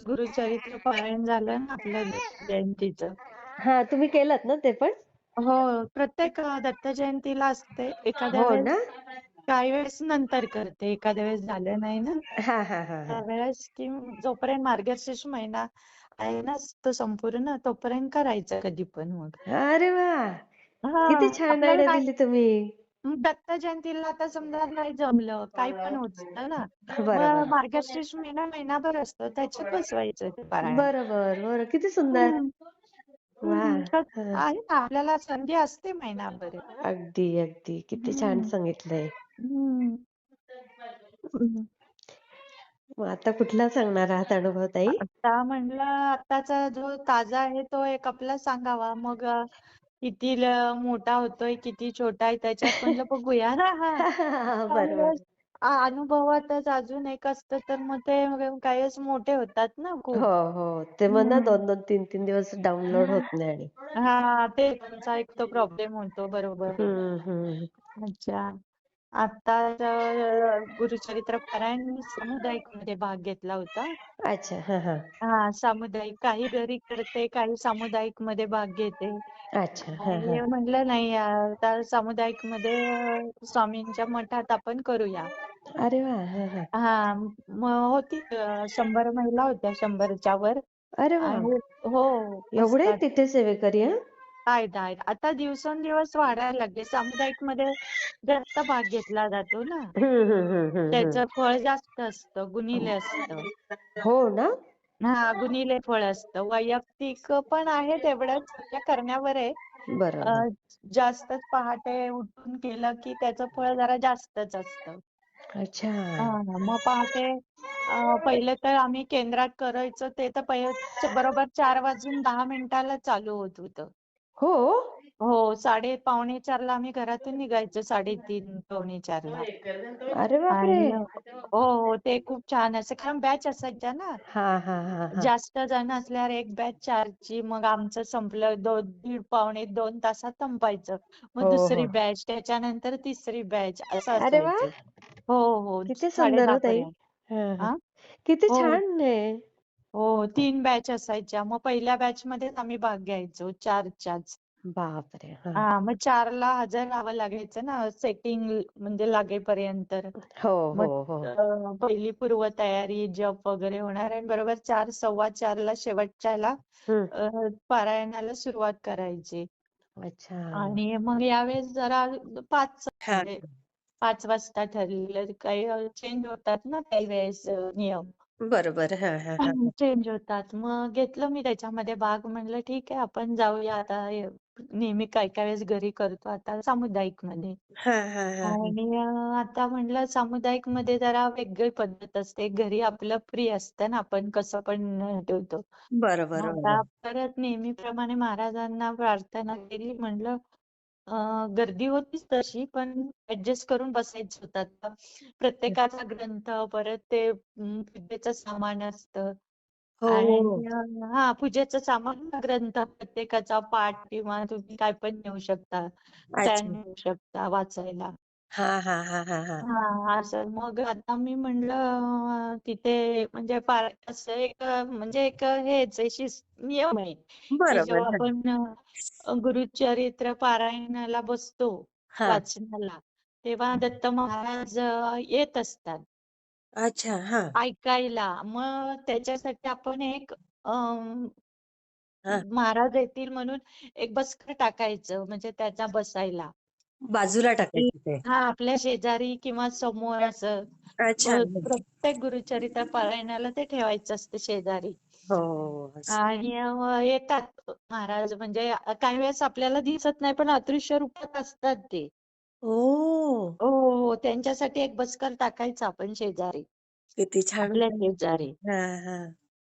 गुरुचरित्र पारायण झालं ना आपलं जयंतीचं. हा, तुम्ही केलात ना ते पण? हो, प्रत्येक दत्त जयंतीला असते. एखाद्या हो ना. वेळेस काही वेळेस नंतर करते, एखाद्या वेळेस झालं नाही ना हा हा हा हा. त्यावेळेस की जोपर्यंत मार्गशीर्ष महिना आहे ना तो संपूर्ण तोपर्यंत करायचं कधी पण मग. अरे वा, हा किती छान आपल्याला आयडिया काय दिली तुम्ही. दत्त जयंतीला आता समजा नाही जमलं काही पण होत ना मग बरोबर मार्गशीर्ष महिना महिनाभर असतो त्याच्यात बसवायचं ते पारायण. बरोबर बरं, किती सुंदर. हम्म. वा. तर हा. आहे ना आपल्याला संधी असते महिनाभर. अगदी अगदी, किती छान हम्म. सांगितलंय. हम्म. हम्म. मग आता कुठला सांगणार आहात अनुभव ताई? आता म्हणलं आताचा जो ताजा आहे तो एक आपला सांगावा मग किती मोठा होतोय किती छोटा आहे त्याच्यात म्हणलं बघूया ना हा बरोबर. अनुभवातच अजून एक असतं तर मग ते काहीच मोठे होतात ना हो खूप. हो, ते म्हणा हम्म. 2-2, 3-3 दिवस डाउनलोड होत नाही आणि. हा ते त्यांचा एक तो प्रॉब्लेम होतो बरोबर. हम्म. अच्छा. आता गुरुचरित्र पारायण मी सामुदायिक मध्ये भाग घेतला होता. अच्छा. हा हा. हा सामुदायिक काही घरी करते काही सामुदायिक मध्ये भाग घेते. अच्छा. हा हा. आणि म्हणलं नाही आता सामुदायिक मध्ये स्वामींच्या मठात आपण करूया. अरे वा. हा हा. हा मग होती 100 महिला होत्या 100च्या वर. अरे वा, आणि हो एवढे असतात. तिथे सेवेकरी? हा. आहेत. आता दिवसेंदिवस वाढायला लागले. सामुदायिक मध्ये जास्त भाग घेतला जातो ना. त्याचं फळ जास्त असतं, गुणिले असतं. हो ना. हा गुणिले फळ असतं. वैयक्तिक पण आहे तेवढंच आपल्या करण्यावर आहे. अ, बरोबर. जास्तच पहाटे उठून केलं की त्याचं फळ जरा जास्तच असतं. अच्छा. हा मग पहाटे पहिले तर आम्ही केंद्रात करायचो ते तर बरोबर 4:10 चालू होत होतं. हो. हो, पावणे 4ला आम्ही घरातून निघायचो 3:30 पावणे 4ला. अरे बापरे. आणि हो, ते खूप छान असं कारण बॅच असायच्या ना. हा हा हा हा. जास्त जण असल्यावर एक बॅच 4ची मग आमचं संपलं दीड पावणे 2 तासात संपायचं. मग हो दुसरी हो. बॅच त्याच्यानंतर तिसरी बॅच असं अरे वा, असायचं. हो हो किती सुंदर 10:30 हो ताई. पर्यंत. हा हा. हा किती हो छान आहे. हो 3 बॅच असायच्या. मग पहिल्या बॅच मध्येच आम्ही भाग घ्यायचो 4च्याच. बापरे. हा. हा मग 4ला हजर राहावं लागायचं ना सेटिंग म्हणजे लागेपर्यंत. हो हो मग हो. पहिली पूर्वतयारी जप वगैरे होणार आणि बरोबर 4 4:15ला शेवटच्याला हम्म. पारायणाला सुरुवात करायची. अच्छा. आणि मग यावेळेस जरा 5 हा. म्हणजे 5 वाजता ठरलेलं काही चेंज होतात ना काही वेळेस नियम. बरोबर. हा हा हा. चेंज होतात. मग घेतलं मी त्याच्यामध्ये भाग म्हणलं ठीक आहे आपण जाऊया आता नेहमी काय काय वेळेस घरी करतो आता सामुदायिक मध्ये. हा हा हा हा. आणि आता म्हणलं सामुदायिक मध्ये जरा वेगळी पद्धत असते. घरी आपलं फ्री असतं ना आपण कसं पण ठेवतो. बरोबर मग बरोबर. आता परत नेहमीप्रमाणे महाराजांना प्रार्थना केली म्हणलं गर्दी होतीच तशी पण ऍडजस्ट करून बसायचं होतं. आता प्रत्येकाचा ग्रंथ परत ते पूजेचं सामान असतं. हो हो. आणि हा पूजेचं सामान ग्रंथ प्रत्येकाचा पाठ किंवा तुम्ही काय पण नेऊ शकता. स्टँड अच्छा. नेऊ शकता वाचायला. हा हा हा हा हा. हा असं मग आता मी म्हणलं तिथे म्हणजे असं एक म्हणजे एक हेच आहे नियम आहे की बरोबर. जेव्हा आपण गुरुचरित्र पारायणाला बसतो हा. वाचनाला तेव्हा दत्त महाराज येत असतात अच्छा. हा ऐकायला. मग त्याच्यासाठी आपण एक हा. महाराज येतील म्हणून एक बसकर टाकायचं म्हणजे त्याचा बसायला. बाजूला टाकायचं ते. हा आपल्या शेजारी किंवा समोर असं अच्छा. प्रत्येक गुरुचरित्र पारायणाला ते ठेवायचं असतं शेजारी. हो हो, असं. आणि येतात महाराज म्हणजे काही वेळेस आपल्याला दिसत नाही पण अदृश्य रूपात असतात ते. ओ. हो त्यांच्यासाठी एक बसकर टाकायचं आपण शेजारी किती छान. आपल्या शेजारी. हा हा.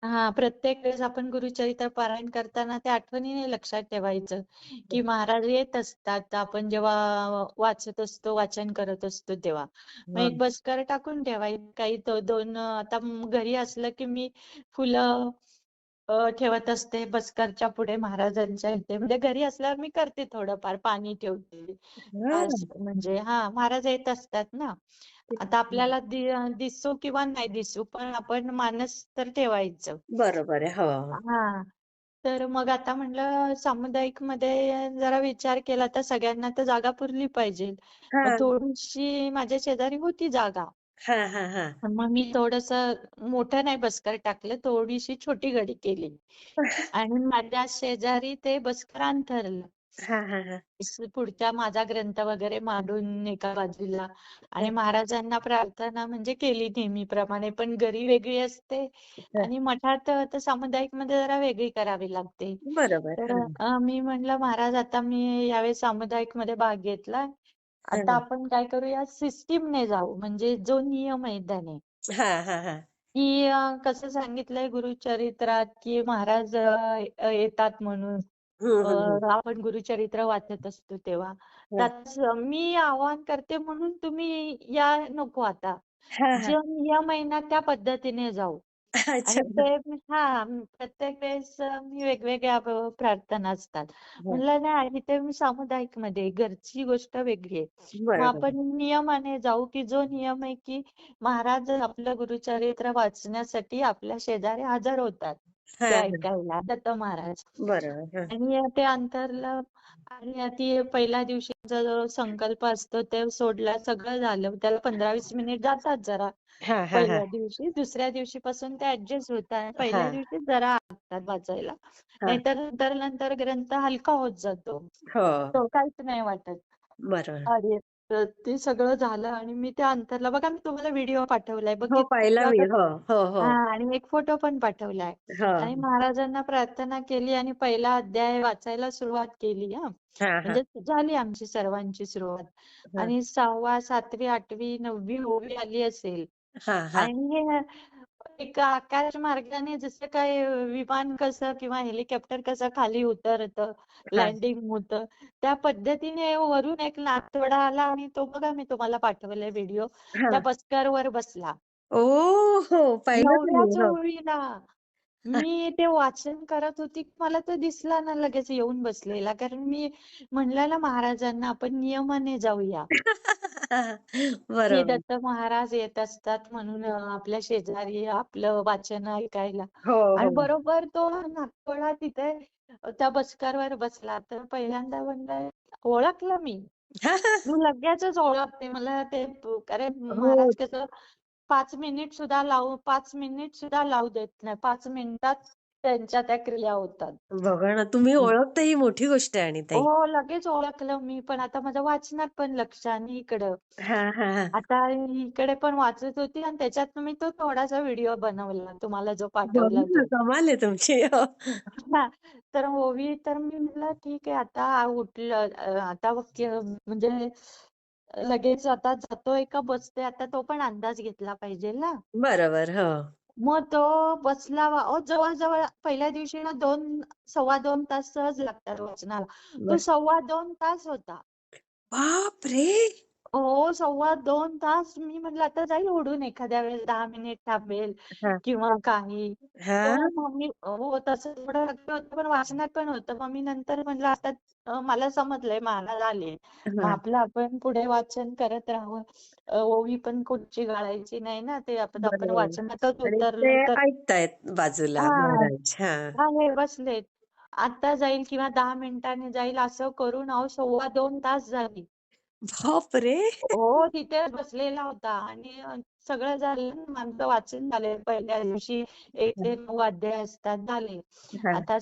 हा प्रत्येक वेळेस आपण गुरुचरित्र पारायण करताना त्या आठवणीने लक्षात ठेवायचं की महाराज येत असतात आपण जेव्हा वाचत असतो वाचन करत असतो तेव्हा. मग हा. एक बसकर टाकून ठेवायचं काही दोन आता घरी असलं की मी फुलं ठेवत असते बसकरच्या पुढे महाराजांच्या इथे. म्हणजे घरी असल्यावर मी करते थोडंफार, पाणी ठेवते. हा. म्हणजे हा महाराज येत असतात ना. आता आपल्याला दिसू किंवा नाही दिसू, पण आपण मानस तर ठेवायचं. बरोबर आहे. हो. हा. तर मग आता म्हणलं सामुदायिक मध्ये जरा विचार केला तर सगळ्यांना तर जागा पुरली पाहिजे. मग हा थोडीशी माझ्या शेजारी होती जागा. हा हा हा. मग मी थोडस मोठं नाही बसकर टाकलं, थोडीशी छोटी गडी केली. आणि माझ्या शेजारी ते बसकर अंथरलं. हा हा हा. पुढच्या माझा ग्रंथ वगैरे मांडून एका बाजूला, आणि महाराजांना प्रार्थना म्हणजे केली नेहमीप्रमाणे, पण घरी वेगळी असते आणि मठात तर सामुदायिक मध्ये जरा वेगळी करावी लागते. बरोबर. तर हा मी म्हणलं महाराज आता मी यावेळेस सामुदायिक मध्ये भाग घेतला, आता हा आपण काय करूया सिस्टीमने जाऊ, म्हणजे जो नियम आहे त्याने. हा हा हा. की कसं सांगितलंय गुरुचरित्रात की महाराज येतात म्हणून. हम्म हम्म हम्म. आपण गुरुचरित्र वाचत असतो तेव्हा. त्यात मी आवाहन करते म्हणून तुम्ही या नको आता. हा हा. जो नियम आहे ना त्या पद्धतीने जाऊ. अच्छा. आणि ते प्रत्येक वेळेस मी वेगवेगळ्या प्रार्थना असतात. म्हणलं नाही इथे मी सामुदायिक मध्ये घरची गोष्ट वेगळी आहे. मग बरोबर. आपण नियमाने जाऊ की जो नियम आहे की महाराज आपलं गुरुचरित्र वाचण्यासाठी आपल्या शेजारी हजर होतात. हा ते हा. ऐकायला दत्त महाराज. बरोबर. हा आणि ते अंतरलं. आणि ती पहिल्या दिवशीचा जो संकल्प असतो ते सोडला, सगळं झालं. त्याला 15-20 मिनिट जातात जरा हा हा हा पहिल्या दिवशी. दुसऱ्या दिवशीपासून ते ऍडजस्ट होतात. हा पहिल्या दिवशी जरा लागतात वाचायला. हा. नाहीतर नंतर ग्रंथ हलका होत जातो. हो. तो काहीच नाही वाटत. बरोबर. अरे ते सगळं झालं आणि मी त्या अंतरला बघा, मी तुम्हाला व्हिडिओ पाठवलाय हो, पाहिला बघितला मी. का? हो हो हो. आणि एक फोटो पण पाठवलाय. हो. आणि महाराजांना प्रार्थना केली आणि पहिला अध्याय वाचायला सुरुवात केली हा हा म्हणजे झाली आमची सर्वांची सुरुवात. हा आणि 6वा, 7वी, 8वी, 9वी ओवी आली असेल. हा हा आणि एक आकाश मार्गाने जसं काय विमान कसं किंवा हेलिकॉप्टर कसं खाली उतरतं, हा लँडिंग होतं, त्या पद्धतीने वरून एक नातवडा आला आणि तो बघा मी तुम्हाला पाठवलाय व्हिडिओ. हा. त्या बसकरवर बसला. ओ हो, पाहिलं तुम्ही. 9व्याच हो. ओळीला. मी ते वाचन करत होती, मला तो दिसला ना लगेच येऊन बसलेला. कारण मी म्हणलं ना महाराजांना आपण नियमाने जाऊया. की बरोबर. दत्त महाराज येत असतात म्हणून आपल्या शेजारी आपलं वाचन ऐकायला. हो आणि हो. बरोबर तो नागपुडा तिथे त्या बसकारवर बसला. तर पहिल्यांदा म्हणलं ओळखलं मी. मी लगेचच ओळखते. मला ते कारण हो. महाराज कसं 5 मिनिट सुद्धा लावू देत नाही. 5 मिनिटात त्यांच्या त्या क्रिया होतात. बघा ना, तुम्ही ओळखता ही मोठी गोष्ट आहे आणि ताई. हो, लगेच ओळखलं मी. पण आता माझ्या वाचनात पण लक्ष आणि इकडं. हा हा हा. आता इकडे पण वाचत होती आणि त्याच्यात मी तो थोडासा व्हिडिओ बनवला तुम्हाला जो बघा पाठवला ना, तो. कमाल आहे तुमची. हो. हां, तर ओवी तर मी म्हटलं ठीक आहे आता उठलं आता म्हणजे लगेच आता जातोय का बसतोय आता तो पण अंदाज घेतला पाहिजे ना. बरोबर. हो. मग तो बसला जवळ-जवळ पहिल्या दिवशी ना 2 सव्वा 2 तास सहज लागतात वाचनाला. तो बस. 2.25 तास होता. बापरे! हो, 2.25 तास. मी म्हटलं आता जाईल ओढून एखाद्या वेळेस 10 मिनिट थांबेल हा किंवा काही. हा. तर मग मी हो तसं थोडं लागलं होतं पण वाचनात पण होतं. मग मी नंतर म्हटलं आता मला समजलंय महाराज आले. मग हा. आपलं आपण पुढे वाचन करत राहावं. ओवी पण कुठची गाळायची नाही ना. ते आपण बरोबर. वाचनातच आणि ते उतरलो तर ऐकतायत बाजूला हां, महाराज. हा. आहे बसलेत. आता जाईल किंवा 10 मिनिटांनी जाईल असं करून 2.25 तास झाली. बापरे! हो, तिथे बसलेला होता आणि सगळं झालं ना, आमचं वाचन झालंय पहिल्या दिवशी 1 ते 9 अध्याय असतात झाले. हा. आता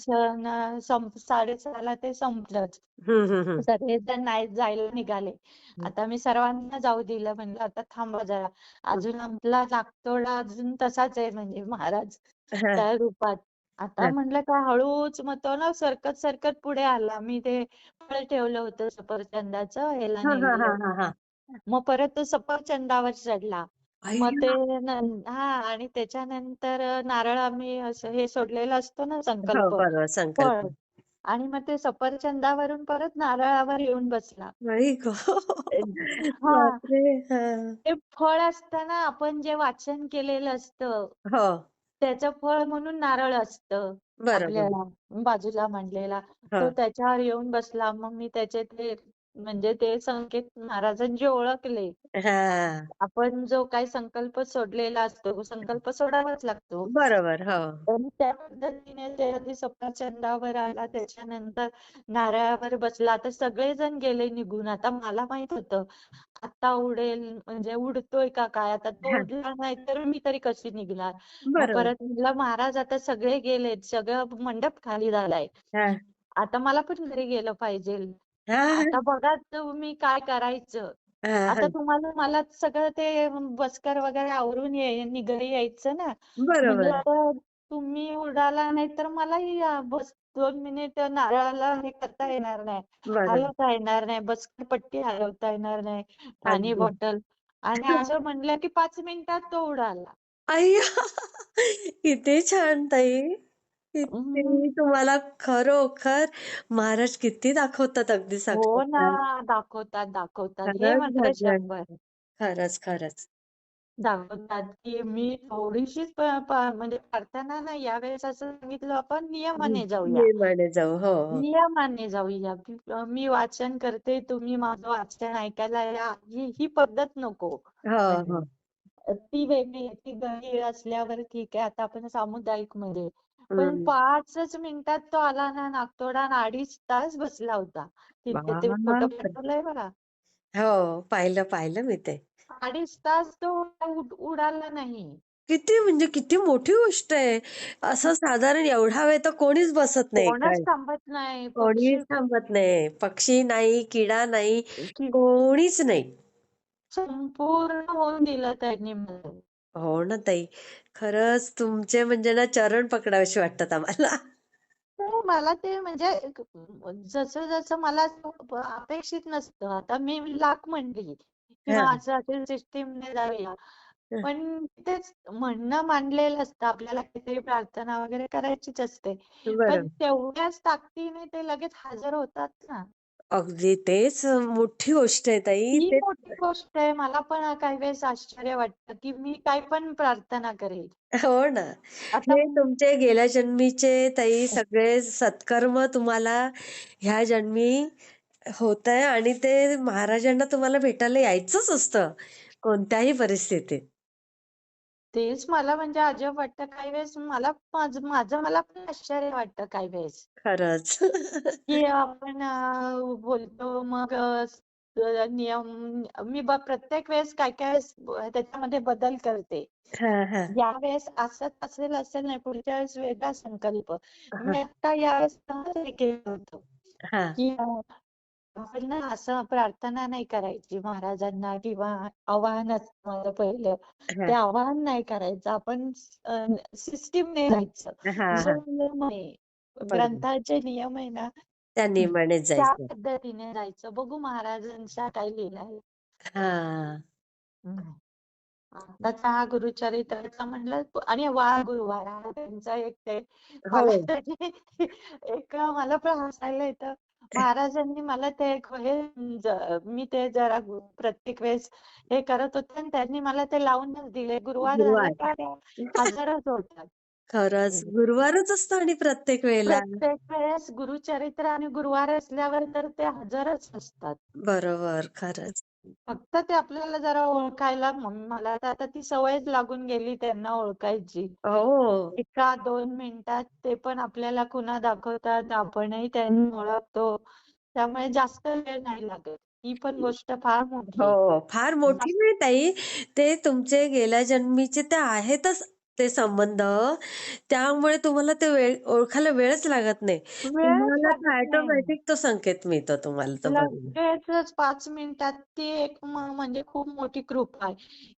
6:30ला ते संपलंच. हम्म. सगळेजण नाही जायला निघाले. आता मी सर्वांना जाऊ दिलं म्हणलं आता थांबा जरा. अजून आपला नागतोडा अजून तसाच आहे म्हणजे महाराज हा त्या रूपात. आता हा म्हणलं का हळूच मग तो ना सरकत पुढे आला. मी ते फळ ठेवलं होतं सफरचंदाचं ह्याला हा हा नेलेलं हा हा होतं. हा. मग परत तो सफरचंदावर चढला. मग ते अय्या! आणि त्याच्यानंतर नारळ आम्ही असं हे सोडलेलं असतो ना हो, संकल्प, बरोबर. फळ. संकल्प. आणि मग ते सफरचंदावरून परत नारळावर येऊन बसला. आई गं! हां, बापरे! हा. ते फळ असताना आपण जे वाचन केलेलं असतं हो. त्याचं फळ म्हणून नारळ असतं बरोबर. आपल्याला बाजूला मांडलेला. हा. तो त्याच्यावर येऊन बसला. मग मी त्याचे ते म्हणजे ते संकेत महाराजांचे ओळखले. हा. आपण जो काही संकल्प सोडलेला असतो, संकल्प सोडावाच लागतो. बरोबर. हो. आणि त्या पद्धतीने ते आधी सफरचंदावर आला, त्याच्यानंतर नारळावर बसला. आता सगळेजण गेले निघून. आता मला माहित होतं, आता उडेल म्हणजे उडतोय का काय? आता तो हा. उडला नाही तर मी तरी कशी निघणार? मग बरोबर. परत म्हटलं, महाराज आता सगळे गेलेत, सगळं मंडप खाली झालाय. हा. आता मला पण घरी गेलं पाहिजे. हा. आता बघा तुम्ही काय करायचं. हा. हा. आता तुम्हाला मला सगळं ते बसकर वगैरे आवरून घरी यायचं ना. म्हणलं बरोबर. आता तुम्ही उडाला नाही तर मलाही बस 2 मिनिट नारळाला हे करता येणार नाही. बरोबर. हलवता येणार नाही. बसकर पट्टी हलवता येणार नाही. पाणी अगदी. बॉटल आणि असं म्हणलं की 5 मिनिटात तो उडाला. अय्या! किती छान ताई. हम्म. किती तुम्हाला खरोखर महाराज किती दाखवतात अगदी हो ना. साक्षात्कार. दाखवतात, दाखवतात. हे खरंच मात्र भाग्य. 100. खरंच, खरंच. दाखवतात, की मी थोडीशीच म्हणजे प्रार्थना नाही, यावेळेस असं सांगितलं आपण हं. नियमाने जाऊया. नियमाने जाऊ. हो, हो. नियमाने जाऊया. की मी वाचन करते, तुम्ही माझं वाचन ऐकायला या. ही पद्धत नको. हो, म्हणजे हो. ती वेगळी आहे. ती घरी असल्यावर ठीक आहे. आता आपण सामुदायिक मध्ये. पण हं. 5च मिनिटात तो आला ना नागतोडा आणि 2.5 तास बसला होता. तिथे ते फोटो बापरे! पाठवलाय बघा. हो, पाहिलं, पाहिलं मी ते. 2.5 तास तो उडाला नाही. किती म्हणजे किती मोठी गोष्ट आहे. असं साधारण एवढा वेळ तर कोणीच बसत नाही कोणच काय. थांबत नाही. कोणीच थांबत नाही. पक्षी नाही, किडा नाही, की कोणीच नाही. संपूर्ण होऊन दिलं त्यांनी मला. हो ना ताई. खरंच तुमचे म्हणजे ना चरण पकडावेसे वाटतात आम्हाला. तर मला ते म्हणजे जसं जसं मला अपेक्षित नसतं. आता मी लाख म्हणली किंवा हां. असं असेल सिस्टीमने जाऊया. पण तेच म्हणणं मांडलेलं असतं. आपल्याला काहीतरी प्रार्थना वगैरे करायचीच असते. पण बरोबर. तेवढ्याच ताकदीने ते लगेच हजर होतात ना. अगदी तेच मोठी गोष्ट आहे ताई. ही ते मोठी गोष्ट आहे. मला पण काही वेळेस आश्चर्य वाटतं, की मी काय पण प्रार्थना करेल. हो ना. आता हे तुमचे गेल्या जन्मीचे ताई सगळे सत्कर्म तुम्हाला ह्या जन्मी होतंय आणि ते महाराजांना तुम्हाला भेटायला यायचंच असतं, कोणत्याही परिस्थितीत. तेच मला म्हणजे अजब वाटतं काही वेळेस मला माझं माझं मला पण आश्चर्य वाटतं काही वेळेस, खरंच. की आपण बोलतो मग नियम मी प्रत्येक वेळेस काय काय वेळेस त्याच्यामध्ये बदल करते. हां, हां. यावेळेस असंच असेल असेल नाही पुढच्या वेळेस वेगळा संकल्प. हां, मी आता यावेळेस हे केलं होतं, हां, की आपण ना असं प्रार्थना नाही करायची महाराजांना किंवा आवाहन असतं माझं पहिलं. हां. ते आवाहन नाही करायचं. आपण सिस्टीमने राहायचं. हां, जो हां. नियम आहे, बरोबर. ग्रंथाचे नियम आहे ना, त्या नियमानेच त्या जायचं. पद्धतीने राहायचं. बघू महाराजांच्या काय लीला आहे. हां. हम्म. आताचा हा गुरुचरित्राचा म्हणलं आणि वार गुरुवार हा त्यांचा एक ते मला हो. त्याची एक मला पण हसायला येतं. महाराजांनी मला ते एक हे मी ते जरा प्रत्येक वेळेस हे करत होते आणि त्यांनी मला ते लावूनच दिले. गुरुवार झाला गुरुवार. का ते हजरच होतात. खरंच गुरुवारच असतो आणि प्रत्येक वेळेला. प्रत्येक वेळेस गुरुचरित्र आणि गुरुवार असल्यावर तर ते हजरच असतात. बरोबर. खरंच. फक्त ते आपल्याला जरा ओळखायला मला तर आता ती सवयच लागून गेली त्यांना ओळखायची. हो. एका 2 मिनिटात ते पण आपल्याला खुणा दाखवतात, आपणही त्यांना ओळखतो. त्यामुळे जास्त वेळ नाही लागत. ही पण गोष्ट फार मोठी आहे. हो, फार मोठी जास्त नाही ताई. ते तुमचे गेल्या जन्मीचे ते आहेतच ते संबंध. त्यामुळे तुम्हाला ते वेळ ओळखायला वेळच लागत नाही. वेळच तुम्हाला लागत तो नाही. ऑटोमॅटिक तो संकेत मिळतो तुम्हाला तो बरोबर. लगेचच 5 मिनिटात ती एक म्हणजे खूप मोठी कृपा आहे,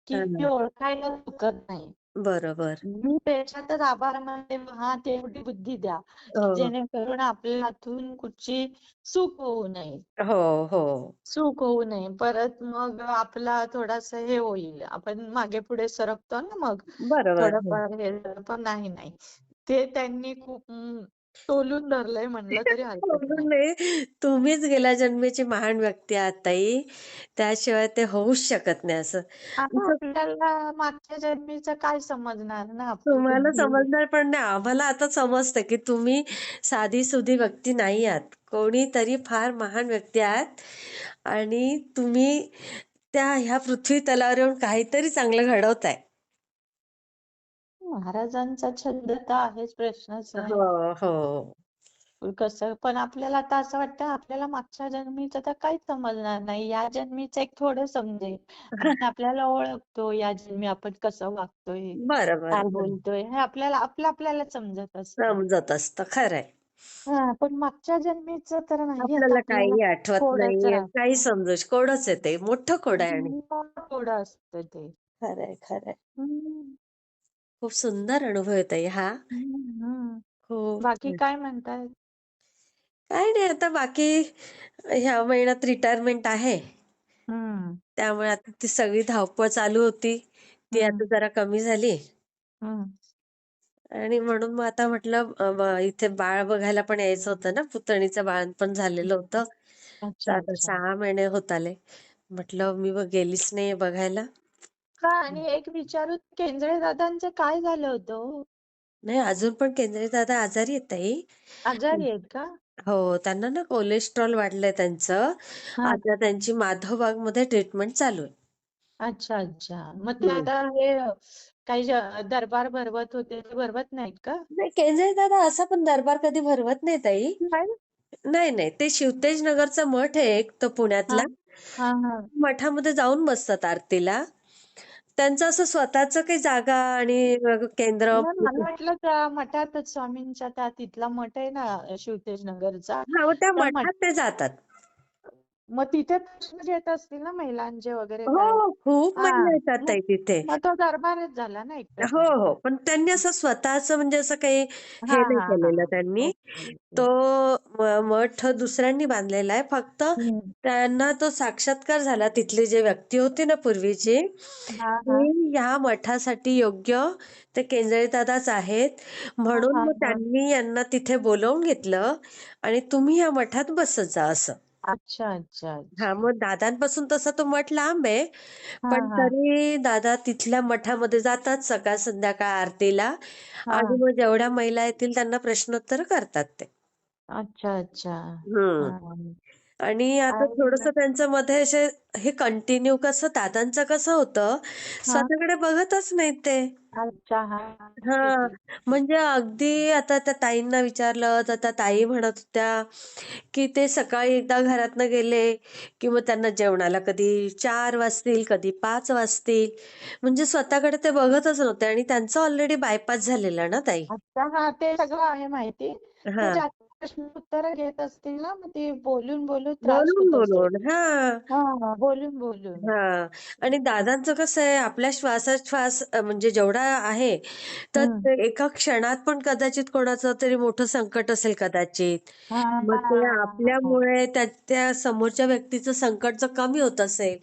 की ती हां, ओळखायला चुकत नाही. बरोबर. मी त्याच्यातच आभार मानते, हा तेवढी बुद्धी द्या, की हो, जेणेकरून आपल्या हातून कुठची चूक होऊ नये. हो, हो. चूक होऊ नये. परत मग आपला थोडासा हे होईल. आपण मागे पुढे सरकतो ना मग. बरोबर. हो. थोडंफार हे झालं पण नाही, नाही. ते त्यांनी खूप तोलून धरलंय म्हणलं तरी हरकत म्हणून नाही. नाही, तुम्हीच गेल्या जन्मीची महान व्यक्ती आहात ताई. त्याशिवाय ते होऊच शकत नाही असं. आता असं आपल्याला मागच्या जन्मीचं काय समजणार ना आपली तुम्हाला बुद्धी. समजणार पण नाही. आम्हाला आता समजतं, की तुम्ही साधी-सुधी व्यक्ती नाही आहात. कोणीतरी फार महान व्यक्ती आहात आणि तुम्ही ह्या पृथ्वी तलावर येऊन काहीतरी चांगलं घडवताय. महाराजांचा छंद तर आहेच, प्रश्नच नाही. हो, हो. कसं पण आपल्याला आता असं वाटतं आपल्याला मागच्या जन्मीचं तर काहीच समजणार नाही, या जन्मीचं एक थोडं समजेल. आपण आपल्याला ओळखतो या जन्मी आपण कसं वागतोय, बरोबर, काय बरं. बोलतोय, हे आपल्याला आपल्याला समजत असतं. समजत असतं. खरंय. हा, पण मागच्या जन्मीचं तर नाही आता आपल्याला आपल्याला काही आठवत थोडंच नाहीये. काही राहतं. कोडच आहे ते. मोठं कोड आहे आणि थोडं असतं ते. खरंय, खरंय. हम्म. खूप सुंदर अनुभव आहे ताई हा. हम्म. खूप बाकी काय म्हणताय? काही नाही आता बाकी ह्या महिन्यात रिटायरमेंट आहे. हम्म. त्यामुळे आता ती सगळी धावपळ चालू होती. ती आता हम्म. जरा कमी झाली हम्म. आणि म्हणून मग आता म्हटलं इथे बाळ बघायला पण यायचं होतं ना. पुतणीचं बाळंतपण झालेलं होतं. तर अच्छा आता अच्छा. 6 महिने होत आले. म्हटलं मी गेलीच नाही बघायला. का आणि एक विचारू, केंद्रे दादांचं काय झालं होतं हो? नाही अजून पण केंद्रे दादा आजारी आहेत ताई. आजारी आहेत का? हो, त्यांना ना कोलेस्ट्रॉल वाढलंय त्यांचं. हा. आता त्यांची माधवबागमध्ये ट्रीटमेंट चालू आहे. अच्छा अच्छा. मग ते हं. आता हे काही दरबार भरवत होते ते भरवत नाहीत का? नाही केंद्रे दादा असा पण दरबार कधी भरवत नाही ताई. नाही. नाही, नाही. ते शिवतेज नगरचा मठ आहे एक तो हा पुण्यातला. हा हा. मठामध्ये जाऊन बसतात आरतीला. त्यांचं असं स्वतःचं काही जागा आणि केंद्र नाही, मला वाटलं त्या मठातच स्वामींच्या त्या तिथला मठ आहे ना, शिवतेज नगरचा. हां, मग त्या त्या मठ, मठात ते जातात. मग तिथे प्रश्न येत असतील ना महिलांचे वगैरे हो, काय. हो. खूप हा. महिला येतात मग ताई तिथे. मग तो दरबारच झाला ना एक हो, प्रकारे. हो. पण त्यांनी असं स्वतःचं म्हणजे असं काही हा हे नाही हा केलेलं हा. त्यांनी. Okay okay. तो मठ दुसऱ्यांनी बांधलेला आहे. फक्त हम्म. त्यांना तो साक्षात्कार झाला तिथली जी व्यक्ती होती ना पूर्वीची, हा हा. की ह्या मठासाठी योग्य ते केंद्रे दादाच आहेत. हा म्हणून हा मग हा. त्यांनी यांना तिथे बोलावून घेतलं आणि तुम्ही या मठात बसत जा असं. अच्छा अच्छा हां, अच्छा. मग दादांपासून तसा तो मठ लांब आहे. हा पण हा. तरी दादा तिथल्या मठामध्ये जातात सकाळ संध्याकाळ आरतीला हा. आणि मग जेवढ्या महिला येतील त्यांना प्रश्नोत्तर करतात ते. अच्छा अच्छा. हं. हा. आणि आता आणि थोडंसं त्यांचं मध्ये असे हे कंटिन्यू कसं दादांचं कसं होतं, हा. स्वतःकडे बघतच नाहीत ते. अच्छा हा. हां, ठीक. म्हणजे अगदी आता त्या ताईंना विचारलं तर त्या ताई म्हणत होत्या, की ते सकाळी एकदा घरातनं गेले, की मग त्यांना जेवणाला कधी 4 वाजतील, कधी 5 वाजतील. म्हणजे स्वतःकडे ते बघतच नव्हते आणि त्यांचं ऑलरेडी बायपास झालेला ना ताई. अच्छा हा, ते सगळं आहे माहिती. ते हां, जास्त प्रश्न उत्तर घेत असतील ना, मग ते बोलून बोलून त्रास बोलून, होत असेल. बोलून. हां. हा, बोलून बोलून. हां. आणि दादांचं कसं आहे आपल्या श्वासात श्वास म्हणजे जेवढा आहे, तर हम्म. ते एका क्षणात पण कदाचित कोणाचं तरी मोठं संकट असेल कदाचित. हा मग हा ते हा. आपल्यामुळे त्या समोरच्या व्यक्तीचं संकट जर कमी होत असेल,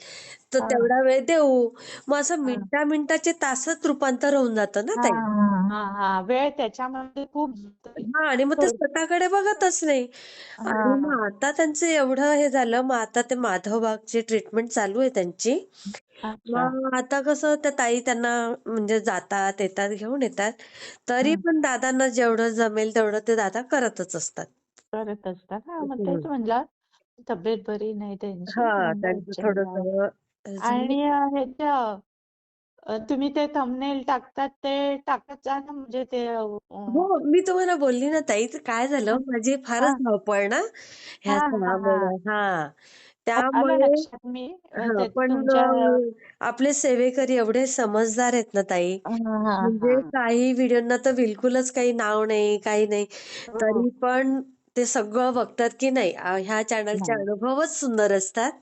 तर हा तेवढा वेळ देऊ. मग असं हा. मिनिटा-मिनिटाचे तासात रूपांतर होऊन जातं ना हा ताई. हा हा हा. वेळ त्याच्यामध्ये खूप जातोय. हां आणि मग ते थोड. स्वतःकडे बघतच नाही. आणि हा. मग आता त्यांचं एवढं हे झालं, मग आता ते माधवबागची ट्रीटमेंट चालू आहे त्यांची. अच्छा. मग आता कसं त्या ताई त्यांना म्हणजे जातात, येतात, घेऊन येतात. तरी हम्म. पण दादांना जेवढं जमेल तेवढं ते दादा करतच असतात. करत असतात. हा, मग हं. तेच म्हणलं तब्येत बरी नाही त्यांची हां, म्हणलं त्यांचं विचारावं. थोडंसं झालं. आणि ह्याच्या तुम्ही ते थंबनेल टाकतात ते टाकत जा ना, म्हणजे ते हो, मी तुम्हाला बोलली ना ताई, तर काय झालं हा माझी फारच हा धावपळ ना हा ह्या हा 6 हा. महिन्यात हां. आलं त्यामुळे लक्षात मी हां, ते पण तुमच्या. आपले सेवेकरी एवढे समजदार आहेत ना ताई, हा हा हा. म्हणजे काही व्हिडिओंना तर बिलकुलच काही नाव नाही, काही नाही. हो. तरी पण ते सगळं बघतात की नाही ह्या चॅनलचे नाही. अनुभवच सुंदर असतात.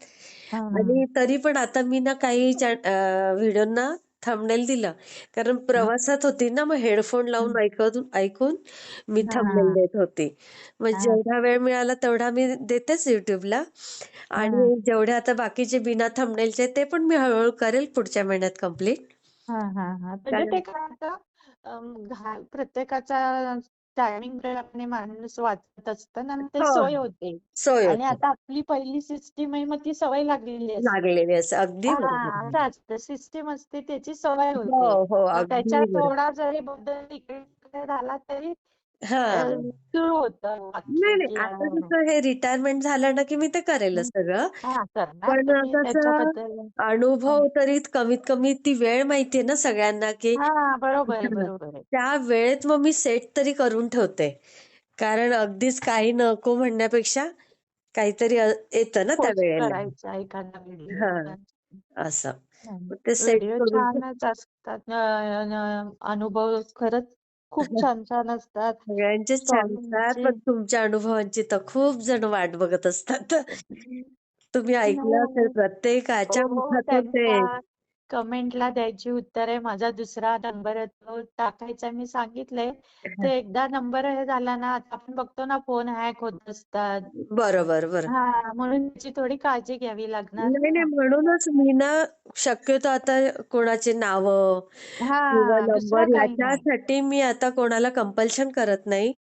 हा आणि तरी पण आता मी ना काही व्हिडिओंना थंबनेल दिलं. कारण हा प्रवासात होती ना, मग हेडफोन लावून ऐकून ऐकून मी हा थंबनेल देत होते. मग हा जेवढा वेळ मिळाला तेवढा मी देतेच YouTubeला हा आणि जेवढे आता बाकीचे बिना थंबनेलचे ते पण मी हळू करेल पुढच्या महिन्यात कंप्लीट. हा हा हा. म्हणजे कारण ते काय होतं, प्रत्येकाचा टायमिंग प्रमाणे माणूस वाचत असतं ना, मग ते हो, सोय होते. सोय आणि होते. आता आपली पहिली सिस्टीम आहे, मग ती सवय लागलेली असते. लागलेली असते. अगदी बरोबर असं आहे. असतं, सिस्टीम असते त्याची सवय हो, होते. हो. मग अगदी त्याच्यात बरोबर. थोडा जरी बदल इकडे तिकडे झाला तरी हां. सुरू होतं नाही, वाक्य नाही. की आता कसं हे रिटायरमेंट झालं ना, की मी ते करेलच हं, सगळं. करणार पण तुम्ही कसं त्याच्याबद्दल. अनुभव तरी कमीत कमी ती वेळ माहितीये ना सगळ्यांना, की बरोबर आहे, हां, बरोबर आहे. त्या वेळेत मग मी सेट तरी करून ठेवते. कारण अगदीच काही नको म्हणण्यापेक्षा काहीतरी येतं ना त्या पोस्ट वेळेला. करायचा एखादा व्हिडिओ. हां, असं. हं. मग ते सेट व्हिडिओ करून छानच असतात. अनुभव खरंच खूप छान छान असतात. सगळ्यांचेच छान असतात, स्वामींचे. पण तुमच्या अनुभवांची तर खूप जण वाट बघत असतात. तुम्ही ऐकलं असेल नाही. प्रत्येकाच्या हो, मुखातून ते त्यांच्या कमेंटला द्यायची उत्तरे. माझा दुसरा नंबर आहे तो टाकायचा मी सांगितलंय. ते एकदा नंबर हे झाला ना, आता आपण बघतो ना फोन हॅक होत असतात. बरोबर, बरं. म्हणून त्याची थोडी काळजी घ्यावी लागणार नाही, नाही. ना. म्हणूनच मी ना शक्यतो आता कोणाची नावं किंवा दुसरं नंबर काही नाही. याच्यासाठी मी आता कोणाला कंपल्शन करत नाही.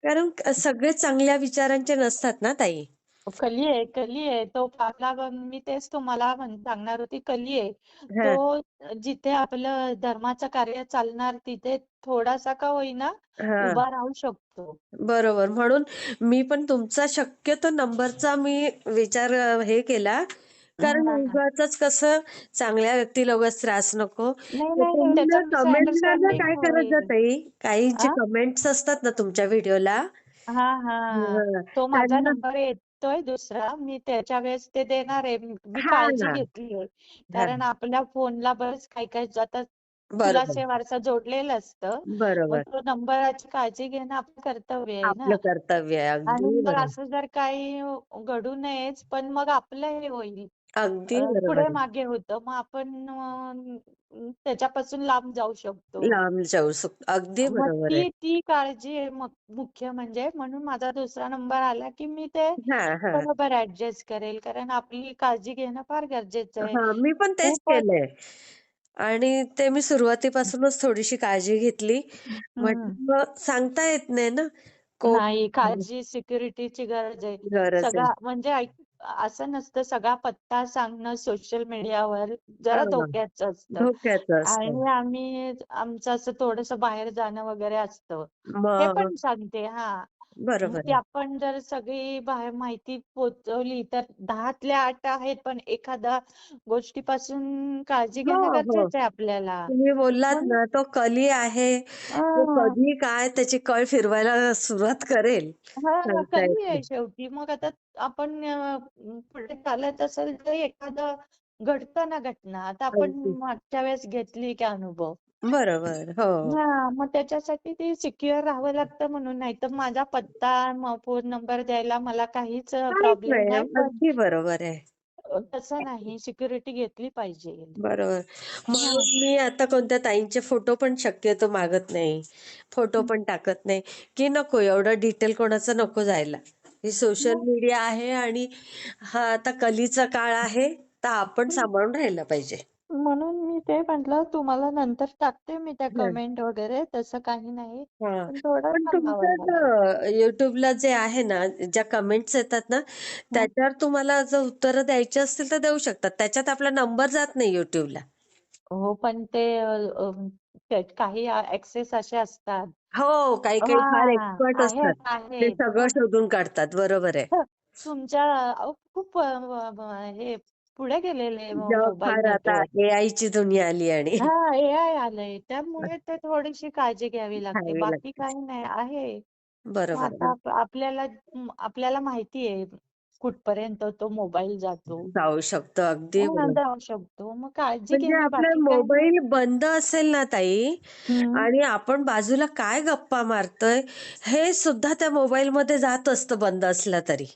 कारण सगळे चांगल्या विचारांचे नसतात ना ताई. कली आहे, कली आहे. तो आपला मी तेच तुम्हाला सांगणार होती, कली आहे. हां, तो जिथे आपलं धर्माचं कार्य चालणार तिथे थोडासा का होईना हां. उभा राहू शकतो. बरोबर. म्हणून मी पण तुमचा शक्यतो नंबरचा मी विचार हे केला. कारण हां. उगाचच कसं चांगल्या व्यक्तीला उगाच त्रास नको. नाही, तर नाही, नाही. तुम्ही ना त्याचं कमेंटला ना मिसअंडरस्टँडिंग काय करत जा होईल. ताई, काहींचे आ? कमेंट्स असतात ना तुमच्या व्हिडिओला हां. हां, तो माझा त्यांना नंबर येतोय दुसरा. मी त्याच्या वेळेस ते देणार आहे. मी हां काळजी ना. घेतलीये. हां. कारण आपल्या फोनला बरेच काही-काही आता बरोबर, खुलासेवारचं जोडलेलं असतं. मग बरोबर. तो नंबराची काळजी घेणं आपलं कर्तव्य आहे आपलं ना. कर्तव्य आहे. आणि अगदी मग बरोबर. असं जर काही घडू नयेच, पण मग आपलं हे होईल. अगदी बरोबर पुढे आहे. मागे होतं. मग आपण त्याच्यापासून लांब जाऊ शकतो. लांब जाऊ शकतो. अगदी मग बरोबर आहे. ती ती काळजी आहे मुख्य म्हणजे. म्हणून माझा दुसरा नंबर आला, की मी ते हां, हां. बरोबर ॲडजस्ट करेल. कारण आपली काळजी घेणं फार गरजेचं आहे. हां, मी पण तेच खूपच. केलंय. आणि ते मी सुरुवातीपासूनच थोडीशी काळजी घेतली. हं. म्हटलं मग सांगता येत नाही ना, कोण नाही, काळजी सिक्युरिटीची गरज आहे. गरज आहे. सगळा म्हणजे असं नसतं सगळा पत्ता सांगणं सोशल मीडियावर जरा हां, धोक्याचं असतं. धोक्याचं असतं. आणि आमचं असं थोडंसं बाहेर जाणं वगैरे असतं. हे मग पण सांगते मग बरोबर ती आहे. आपण जर सगळी बाहेर माहिती पोहोचवली तर 10तल्या 8 आहेत, पण एखाद्या गोष्टीपासून काळजी हो, घेणं हो. गरजेचं आहे आपल्याला. तुम्ही बोललात म्हणून ना, तो कली आहे. तो कधी काय त्याची कळ फिरवायला सुरुवात करेल, सांगता येत कली नाही. आहे शेवटी. मग आता आपण पुढे चालत असेल तर एखादं घडतं ना घटना. आता आपण अगदी. मागच्या वेळेस घेतली की अनुभव. बरोबर. हो. मग त्याच्यासाठी ते सिक्युअर राहावं लागतं म्हणून. नाहीतर माझा पत्ता, फोन नंबर द्यायला मला काहीच काहीच प्रॉब्लेम नाही. नाही. पण अगदी बरोबर आहे. तसं नाही. सिक्युरिटी घेतली पाहिजे. बरोबर. हां. म्हणून मी आता कोणत्या ताईंचे फोटो पण शक्यतो मागत नाही. फोटो पण टाकत नाही, की नको एवढं डिटेल कोणाचं नको जायला. ही सोशल मग मीडिया आहे आणि हा आता कलीचा काळ आहे, तर आपण सांभाळून राहायला पाहिजे. म्हणून मी ते म्हटलं तुम्हाला नंतर टाकते मी त्या हं, कमेंट वगैरे तसं काही नाही. हां. पण थोडं पण सांगावं तुमचं लागेल. YouTubeला जे आहे ना, ज्या कमेंट्स येतात ना, हं. त्याच्यावर तुम्हाला जर उत्तरं द्यायची असतील तर देऊ शकतात. त्याच्यात आपला नंबर जात नाही YouTubeला. हो, पण ते काही ॲक्सेस असे असतात. हो, काही-काही फार एक्सपर्ट असतात. आहेत, ते आहेत. सगळं मग शोधून काढतात. बरोबर आहे. तुमच्या खूप हे पुढे गेलेले जग मोबाईल फार आता नेटवर्क. एआयची दुनिया आली आणि एआय आलंय. त्यामुळे ते थोडीशी काळजी घ्यावी लागते. खावी बाकी लागते. काही नाही आहे. मग बरोबर आता आहे. आपल्याला माहिती आहे कुठपर्यंत तो मोबाईल जातो. जाऊ शकतो. अगदी बरोबर. जाऊ शकतो. मग काळजी म्हणजे घेणं आपला बाकी काही नाही. मोबाईल बंद असेल ना ताई हं. आणि आपण बाजूला काय गप्पा मारतोय, हे सुद्धा त्या मोबाईलमध्ये जात असतं बंद असला तरी.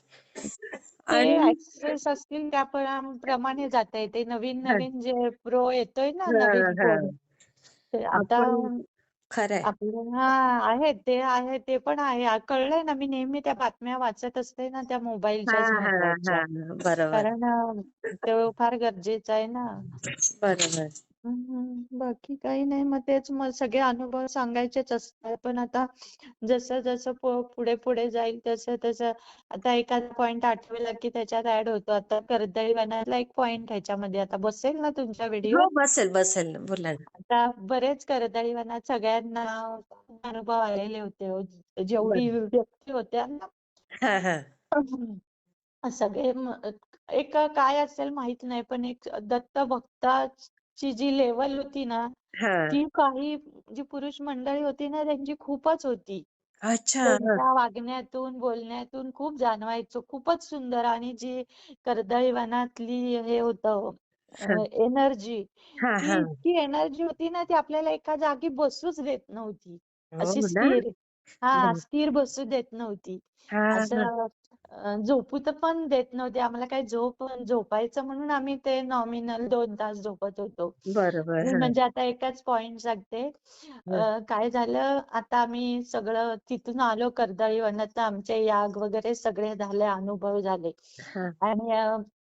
ते आणि ॲक्सेस असतील त्या प्रमाणे जातंय. ते हां, नवीन-नवीन जे प्रो येतोय ना हां, नवीन फोन. हां. ते आता आपण खरं आहे. आपलं आहे ते आहे ते पण आहे. कळलंय ना मी नेहमी त्या बातम्या वाचत असते ना त्या मोबाईलच्याच हां, हां, महत्त्वाच्या. हां. बरोबर, कारण तो फार गरजेचा आहे ना. बरोबर. बाकी काही नाही, मग तेच, मग सगळे अनुभव सांगायचेच असतात, पण आता जसं जसं पुढे पुढे जाईल तसं तसं आता एखादा पॉइंट आठवेला की त्याच्यात ऍड होतो. आता कर्दळी वनातला एक पॉइंट ह्याच्यामध्ये आता बसेल ना तुमच्या हो, व्हिडिओत. बसेल बसेल, बोला ना. आता बरेच कर्दळी वनात सगळ्यांना खूप अनुभव आलेले होते हो. बर. जेवढी व्यक्ती होत्या ना, हा हा. सगळे एक काय असेल माहित नाही, पण एक दत्त भक्ताची जी लेवल होती ना, हा. ती काही जी पुरुष मंडळी होती ना त्यांची खूपच होती. अच्छा. हा त्यांच्या वागण्यातून बोलण्यातून खूप जाणवायचं, खूपच सुंदर. आणि जी कर्दळी वनातली हे होतं हा एनर्जी, हा ती हा. इतकी एनर्जी होती ना, ती आपल्याला एका जागी बसूच देत नव्हती. हो अशी ना. स्थिर, हा बर. स्थिर बसू देत नव्हती. हा हा. असं झोपू तर पण देत नव्हते आम्हाला. काही झोपायचं म्हणून आम्ही ते नॉमिनल 2 तास झोपत होतो. बरोबर. मी हा म्हणजे आता एकच पॉइंट सांगते. हा काय झालं, आता आम्ही सगळं तिथून आलो कर्दळी वनात, आमचे याग वगैरे सगळे झाले, अनुभव झाले. हा आणि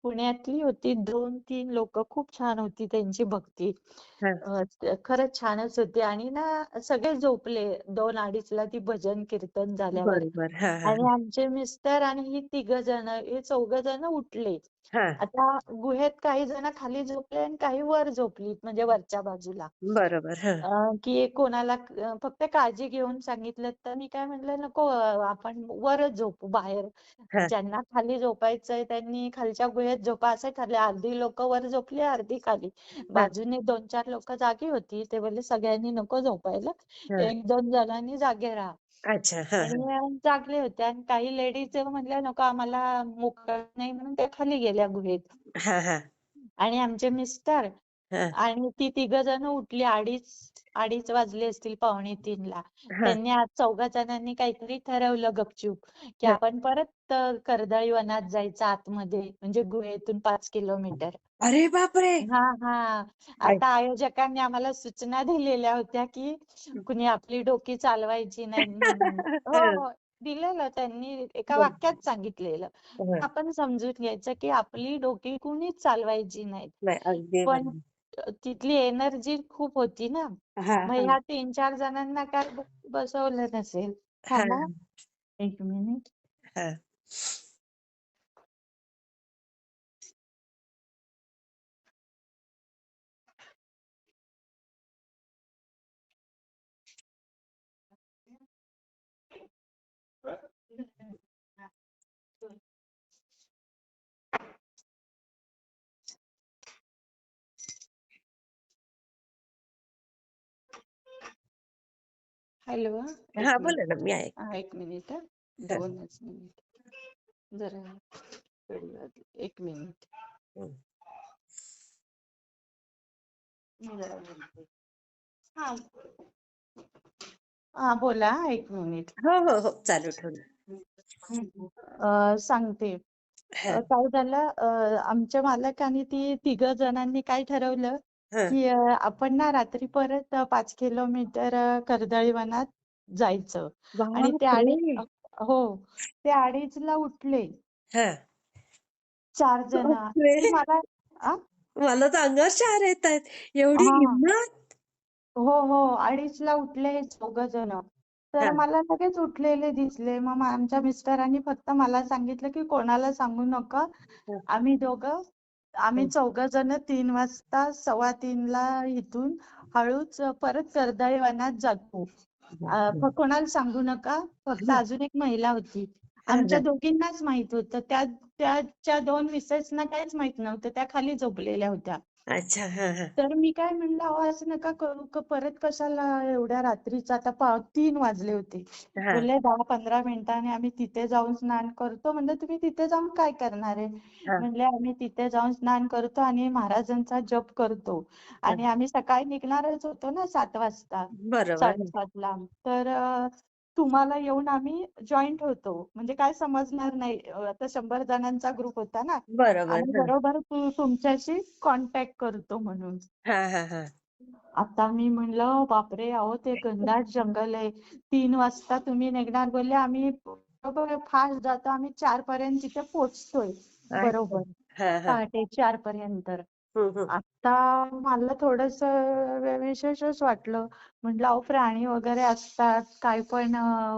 पुण्यातली होती 2-3 लोक, खूप छान होती त्यांची भक्ती. हा. खरंच छानच होती. आणि ना सगळे झोपले 2-2:30ला ती भजन कीर्तन झाल्यावर. बरोबर. हा हा आणि आमचे मिस्टर आणि ही 3 जण, हे 4 जण उठले. हा. आता गुहेत काही जण खाली झोपले आणि काही वर झोपली, म्हणजे वरच्या बाजूला. बरोबर. हा की कोणाला फक्त काळजी घेऊन सांगितलं, तर मी काय म्हटलं, नको, आपण वरच झोपू बाहेर. हा ज्यांना खाली झोपायचंय त्यांनी खालच्या गुहेत झोपा असे ठरले. अर्धी लोक वर झोपली, अर्धी खाली. हा बाजूने 2-4 लोक जागी होती, ते बोलले सगळ्यांनी नको झोपायला, हा. 1-2 जणांनी जागे राहा. अच्छा. हा आणि हा जागले होते. आणि काही लेडीज म्हणल्या नको आम्हाला, मोकळं नाही, म्हणून त्या खाली गेल्या गुहेत. हा हा आणि आमचे मिस्टर हा आणि ती 3 जण उठली, अडीच वाजले असतील, 2:45ला. हा त्यांनी आज 4 जणांनी काहीतरी ठरवलं गपचूप, की हा. आपण परत कर्दळी वनात जायचं आतमध्ये, म्हणजे गुहेतून 5 किलोमीटर. अरे बापरे. हा हा. आय- आता आयोजकांनी आम्हाला सूचना दिलेल्या होत्या की कुणी आपली डोकी चालवायची नाही म्हणून. हो हा. हो, दिलेलं त्यांनी, एका बर. वाक्यात सांगितलेलं. हा. आपण समजून घ्यायचं की आपली डोकी कुणीच चालवायची नाहीत. नाही, अगदी पण बरोबर. तिथली एनर्जी खूप होती ना. हा मग हा ह्या 3-4 जणांना काय बसवलं नसेल. हा थांबा 1 मिनिट. हा. हॅलो, एक हा, मिनिट. बोला ना, मी आहे. हा, 1 मिनिट. हा, हा. 2च मिनिट. जरा कडी वाजली. 1 मिनिट. हम्म. मी जरा बोलते. हा हा, बोला, 1 मिनिट. हो हो हो, चालू ठेवलं. सांगते. हा काय झालं, आमच्या मालकाने ती 3 जणांनी काय ठरवलं, हा. की आपण ना रात्री परत 5 किलोमीटर कर्दळी वनात जायचं. आणि ते बापरे. हो, ते 2:30ला उठले हा. 4 जण. बापरे. की मला आ? मला तर अंगावर शहार येत आहेत. एवढी हा, हिंमत. हो हो, 2:30ला उठले हे 4 जण. हा तर मला लगेच उठलेले दिसले. मग आमच्या मिस्टरांनी फक्त मला सांगितलं की कोणाला सांगू नका. हा आम्ही दोघं, आम्ही हा. 4 जण 3 वाजता, 2:15ला इथून हळूच परत कर्दळी वनात जातो. बापरे. कोणाला सांगू नका. फक्त हा अजून एक महिला होती. हा आमच्या हा. दोघींनाच माहित होतं. त्याच्या 2 मिसेसना काहीच माहित नव्हतं. त्या खाली झोपलेल्या होत्या. अच्छा. हा हा तर मी काय म्हणलं, अहो असं नका करू, परत कशाला एवढ्या रात्रीचं, आता 3 वाजले होते. हा बोलले 10-15 मिनिटांनी आम्ही तिथे जाऊन स्नान करतो. म्हणलं तुम्ही तिथे जाऊन काय करणार आहे? हा म्हणले आम्ही तिथे जाऊन स्नान करतो आणि महाराजांचा जप करतो. हा. आणि आम्ही सकाळी निघणारच होतो ना 7 वाजता, बरोबर. 7:30ला. तर तुम्हाला येऊन आम्ही जॉईंट होतो, म्हणजे काय समजणार नाही. आता 100 जणांचा ग्रुप होता ना. बरोबर. आणि हा बरोबर तुमच्याशी कॉन्टॅक्ट करतो म्हणून. हा हा हा. आता मी म्हणलं बापरे, अहो ते घनदाट जंगल आहे. 3 वाजता तुम्ही निघणार बोलले. आम्ही बरोबर फास्ट जातो. आम्ही 4 पर्यंत तिथे पोहोचतोय. अच्छा. बरोबर हा हा पहाटे 4 पर्यंत. हं, हं. आता मला थोडस विशेषच वाटलं. म्हटलं अहो प्राणी वगैरे असतात, काय पण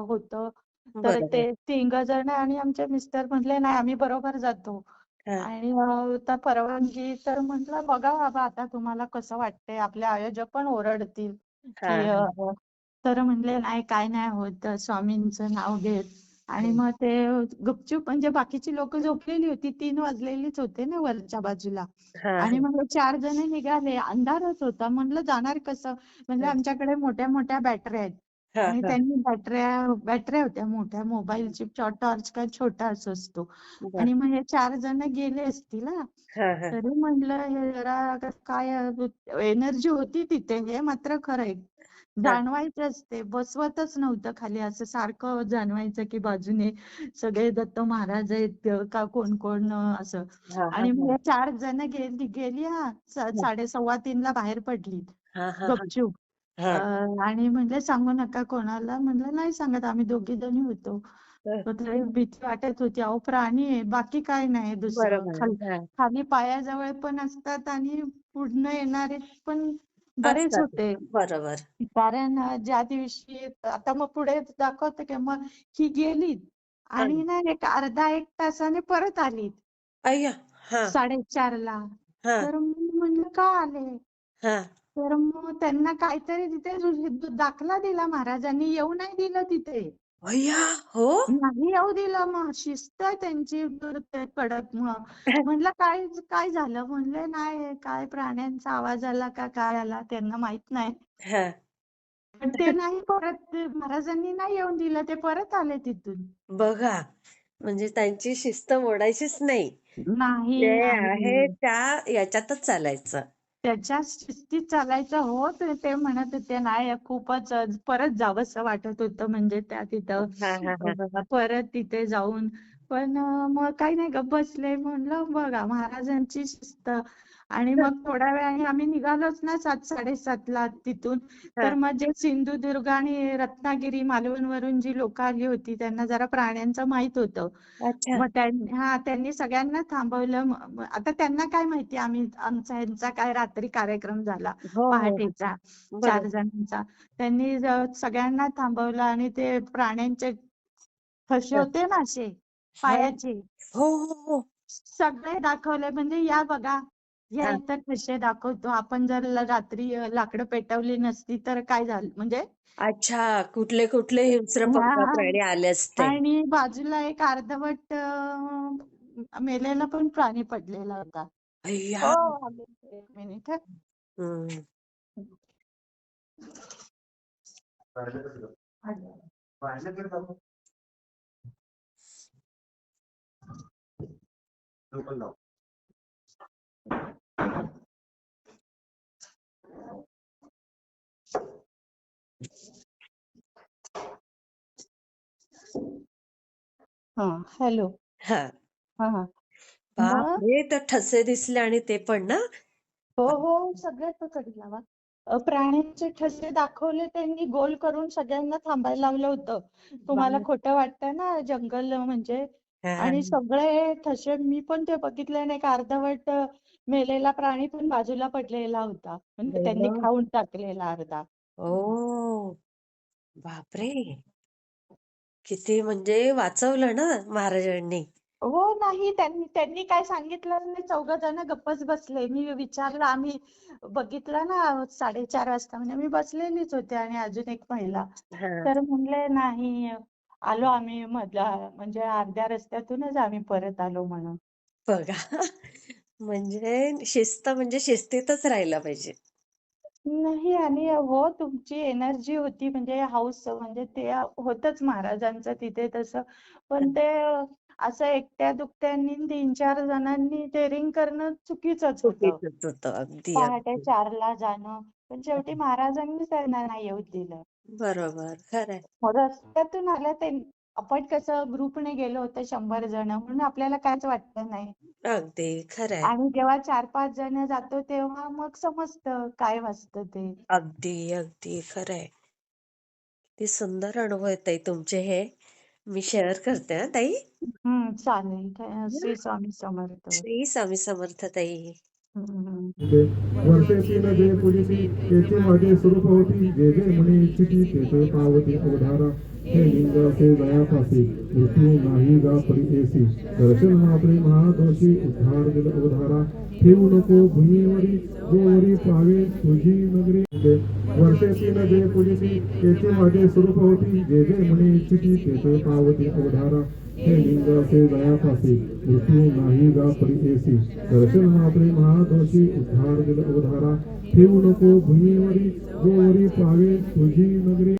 होतं. तर बरोबर. ते तिघ जण आणि आमचे मिस्टर म्हटले नाही आम्ही बरोबर जातो. हां, आणि आता परवानगी तर म्हटलं बघा बाबा आता तुम्हाला कसं वाटतंय. आपले आयोजक पण ओरडतील की हां, हां. तर म्हणले नाही काय नाही होत स्वामींचं नाव घेत. आणि हं. मग ते गुपचूप म्हणजे बाकीची लोक झोपलेली होती 3 वाजलेलीच होते ना वरच्या बाजूला. हां, आणि हां. मग 4 जण निघाले अंधारच होता म्हणलं जाणार कसं. म्हणजे हां. आमच्याकडे मोठ्या मोठ्या बॅटऱ्या आहेत. हां, आणि हां. त्यांनी बॅटऱ्या होत्या मोठ्या मोबाईलची टॉर्च काय छोटाच असतो. बरं. आणि मग हे 4 जण गेले असतील हा. हां, हां. तरी म्हटलं हे जरा काय एनर्जी होती तिथे हे मात्र खरं आहे. हां. जाणवायचंच ते बसवतच नव्हतं खाली असं सारखं जाणवायचं की बाजूने सगळे दत्त महाराज आहेत का कोण कोण असं. हां, हां, आणि मग हां. हे 4 जण गेली गेली हा हां. 2:15 बाहेर पडली हां, हां, हां. गपचूप. हां. आणि म्हणले सांगू नका कोणाला म्हणलं नाही सांगत आम्ही दोघी जणी होतो. हं. तर लई भीती वाटत होती अहो प्राणी आहे बाकी काय नाही दुसरं बरोबर. हां. खाली पायाजवळ पण असतात आणि पुढनं येणारे पण बरेच असतात. होते. बरोबर. कारण ज्या दिवशी आता मग पुढे दाखवतं की मग ही गेली हां. आणि ना एक अर्धा एक तासाने परत आली अय्या! हां, 4:30ला. हां, तर मी म्हणलं का आले. हां. तर मग त्यांना काहीतरी तिथे दाखला दिला महाराजांनी येऊ नाही दिलं तिथे. अय्या! हो? नाही येऊ दिलं मग शिस्त आहे त्यांची तर ते कडक मग. म्हणलं काय काय झालं म्हणले नाही काय प्राण्यांचा आवाज आला का काय आला त्यांना माहित नाही. हां. पण ते नाही परत ते महाराजांनी नाही येऊन दिलं ते परत आले तिथून. बघा, म्हणजे त्यांची शिस्त मोडायचीच नाही. नाही जे आहे नाही त्या याच्यातच चालायचं. त्याच्या शिस्तीत चालायचं हो तर ते म्हणत होते नाही खूपच परत जावंसं वाटत होतं म्हणजे त्या तिथं हां, हां, हां. परत तिथे जाऊन. पण मग काही नाही गप्प बसले म्हणलं बघा महाराजांची शिस्त. आणि मग थोड्या वेळाने आम्ही निघालोच ना 7:30ला तिथून. तर हां. मग जे सिंधुदुर्ग आणि रत्नागिरी मालवण वरून जी लोक आली होती त्यांना जरा प्राण्यांचं माहित होतं. अच्छा. मग त्यांनी सगळ्यांना थांबवलं. आता त्यांना काय माहिती आमचा यांचा काय रात्री कार्यक्रम झाला हो, हो. पहाटेचा चार बरोबर. जणांचा. त्यांनी सगळ्यांना थांबवलं आणि ते प्राण्यांचे ठसे हां. होते ना असे हां. पायाचे हो, हो, हो. सगळे दाखवले म्हणजे या बघा या हां. इतर ठसे दाखवतो आपण जर रात्री लाकडं पेटवली नसती तर काय झालं म्हणजे. अच्छा. कुठले कुठले हिंस्र हा प्राणी आले असते. आणि बाजूला एक अर्धवट मेलेला पण प्राणी पडलेला होता. हो अय्या! आले. एक मिनिट हं. हं. हा हॅलो. हां. हा हा मग बापरे! तर ठसे दिसले आणि ते पण ना? हो हो सगळ्यात पकड लावा. प्राण्यांचे ठसे दाखवले त्यांनी गोल करून सगळ्यांना थांबायला लावलं होतं. तुम्हाला बाप खोटं वाटतं ना जंगल म्हणजे. आणि हां. सगळे ठसे मी पण ते बघितले नाही का अर्धवट मेलेला प्राणी पण बाजूला पडलेला होता म्हणजे आई त्यांनी गं! खाऊन टाकलेला अर्धा. ओह! बापरे! किती म्हणजे वाचवलं ना महाराजांनी. हो नाही त्यांनी त्यांनी काय सांगितलं नाही 4 जण गप्पच बसले. मी विचारलं आम्ही बघितलं ना 4:30 वाजता म्हणजे मी बसलेलीच होते आणि अजून एक महिला. हां. तर म्हणले नाही आलो आम्ही मधल्या म्हणजे अर्ध्या रस्त्यातूनच आम्ही परत आलो म्हणून. बघा. म्हणजे शिस्त म्हणजे शिस्तीतच राहायला पाहिजे. नाही आणि हो तुमची एनर्जी होती म्हणजे हाऊस म्हणजे ते होतच महाराजांचं तिथे तसं. पण हां. ते असं एकट्या दुकट्यांनी 3-4 जणांनी डेअरिंग करणं चुकीचंच होतं. चुकीचंच होतं. अगदी, पहाटे अगदी. 4ला जाणं. पण शेवटी महाराजांनीच त्यांना नाही येऊ दिलं. बरोबर. खरंय. मग रस्त्यातून आलं ते आपण कसं ग्रुपने गेलो होतो 100 जण म्हणून आपल्याला काहीच वाटलं नाही. अगदी खरंय. आणि जेव्हा 4-5 जण जातो तेव्हा मग समजतं काय वाचतं ते. अगदी, अगदी खरंय. किती सुंदर अनुभव आहेत ताई तुमचे हे. मी शेअर करते हां ताई. चालेल. हं. श्री स्वामी समर्थ. श्री स्वामी समर्थ ताई. हम्म. ते वर्षेतील जे पूजिती तेचे माझे स्वरूप होती जे जे म्हणे इच्छिती तेथे पावती अवधारा हे लिंग असे दयापासी मृत्यू नाही गा परिएसी दर्शन महाप्रे महादोषी उद्धार दिल अवधारा ठेवू नको भूमीवरी जोवरी पावे तुझी नगरी ते वर्षेतील जे पूजिती तेचे माझे स्वरूप होती जे जे म्हणे इच्छिती तेथे पावती अवधारा हे लिंग असे दयापासी मृत्यू नाही गा परिएसी दर्शन महाप्रे महादोषी उद्धार दिल अवधारा ठेवू नको भूमीवरी जोवरी पावे तुझी नगरी